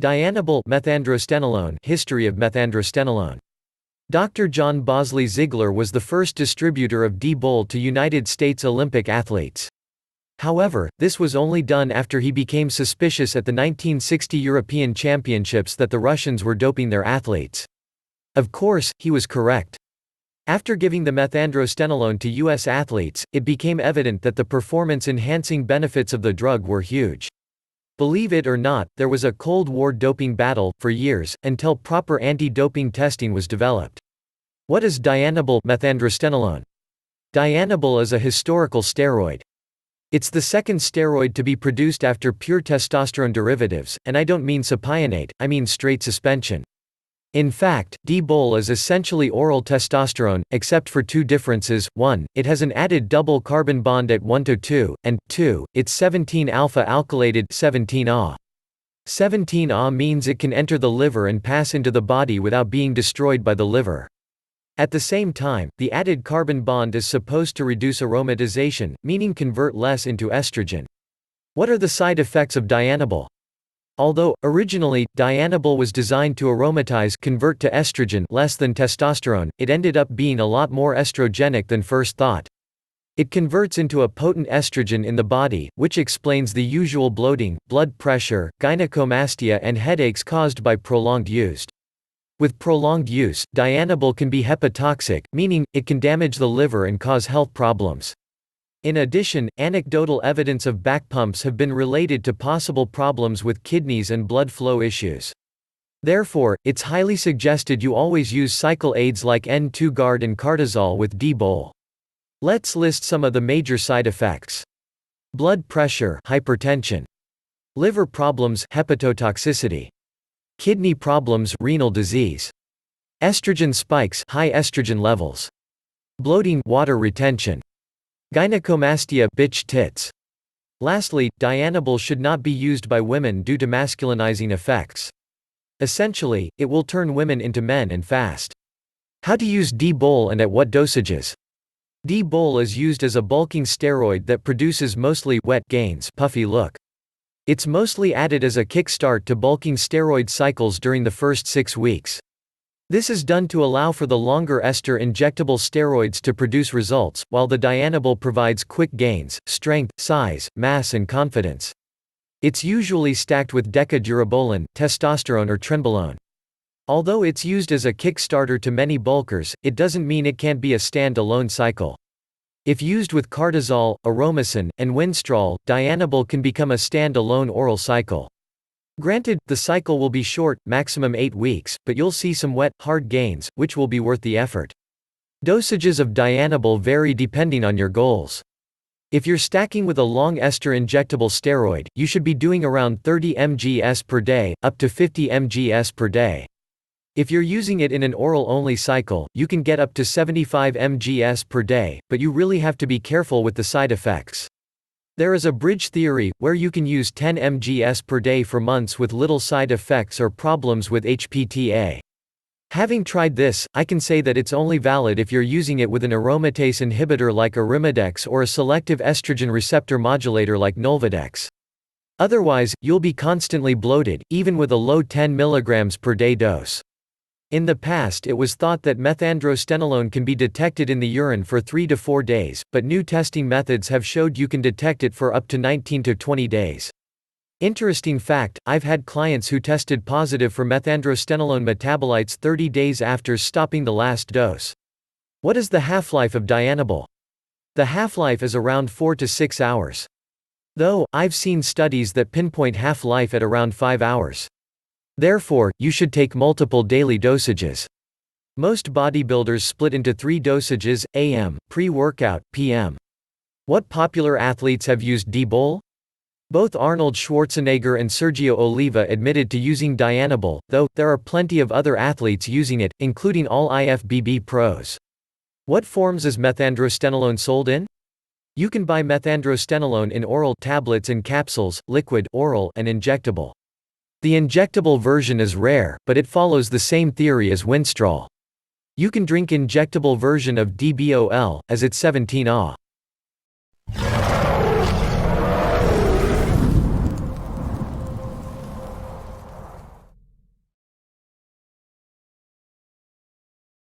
Dianabol methandrostenolone. History of methandrostenolone. Dr. John Bosley Ziegler was the first distributor of Dbol to United States Olympic athletes. However, this was only done after he became suspicious at the 1960 European Championships that the Russians were doping their athletes. Of course, he was correct. After giving the methandrostenolone to U.S. athletes, it became evident that the performance-enhancing benefits of the drug were huge. Believe it or not, there was a Cold War doping battle, for years, until proper anti-doping testing was developed. What is Dianabol methandrostenolone? Dianabol is a historical steroid. It's the second steroid to be produced after pure testosterone derivatives, and I don't mean sapionate, I mean straight suspension. In fact, Dbol is essentially oral testosterone, except for two differences: 1, it has an added double carbon bond at 1 to 2, and 2, it's 17-alpha alkylated 17A. 17A means it can enter the liver and pass into the body without being destroyed by the liver. At the same time, the added carbon bond is supposed to reduce aromatization, meaning convert less into estrogen. What are the side effects of Dianabol? Although, originally, Dianabol was designed to aromatize convert to estrogen less than testosterone, it ended up being a lot more estrogenic than first thought. It converts into a potent estrogen in the body, which explains the usual bloating, blood pressure, gynecomastia and headaches caused by prolonged use. With prolonged use, Dianabol can be hepatotoxic, meaning, it can damage the liver and cause health problems. In addition, anecdotal evidence of back pumps have been related to possible problems with kidneys and blood flow issues. Therefore, it's highly suggested you always use cycle aids like N2-Guard and cortisol with Dbol. Let's list some of the major side effects. Blood pressure, hypertension. Liver problems, hepatotoxicity. Kidney problems, renal disease. Estrogen spikes, high estrogen levels. Bloating, water retention. Gynecomastia, bitch tits. Lastly, Dianabol should not be used by women due to masculinizing effects. Essentially, it will turn women into men and fast. How to use Dbol and at what dosages? Dbol is used as a bulking steroid that produces mostly wet gains, puffy look. It's mostly added as a kickstart to bulking steroid cycles during the first 6 weeks. This is done to allow for the longer ester injectable steroids to produce results, while the Dianabol provides quick gains, strength, size, mass and confidence. It's usually stacked with decadurabolin, testosterone or trenbolone. Although it's used as a kick-starter to many bulkers, it doesn't mean it can't be a stand-alone cycle. If used with cortisol, aromacin, and winstrol, Dianabol can become a stand-alone oral cycle. Granted, the cycle will be short, maximum 8 weeks, but you'll see some wet, hard gains, which will be worth the effort. Dosages of Dianabol vary depending on your goals. If you're stacking with a long ester injectable steroid, you should be doing around 30 mgs per day, up to 50 mgs per day. If you're using it in an oral-only cycle, you can get up to 75 mgs per day, but you really have to be careful with the side effects. There is a bridge theory, where you can use 10 mgs per day for months with little side effects or problems with HPTA. Having tried this, I can say that it's only valid if you're using it with an aromatase inhibitor like Arimidex or a selective estrogen receptor modulator like Nolvadex. Otherwise, you'll be constantly bloated, even with a low 10 mg per day dose. In the past it was thought that methandrostenolone can be detected in the urine for 3 to 4 days, but new testing methods have showed you can detect it for up to 19 to 20 days. Interesting fact, I've had clients who tested positive for methandrostenolone metabolites 30 days after stopping the last dose. What is the half-life of Dianabol? The half-life is around 4 to 6 hours. Though, I've seen studies that pinpoint half-life at around 5 hours. Therefore, you should take multiple daily dosages. Most bodybuilders split into 3 dosages, AM, pre-workout, PM. What popular athletes have used Dbol? Both Arnold Schwarzenegger and Sergio Oliva admitted to using Dianabol, though, there are plenty of other athletes using it, including all IFBB pros. What forms is methandrostenolone sold in? You can buy methandrostenolone in oral tablets and capsules, liquid, oral, and injectable. The injectable version is rare, but it follows the same theory as winstrol. You can drink injectable version of Dbol, as it's 17A.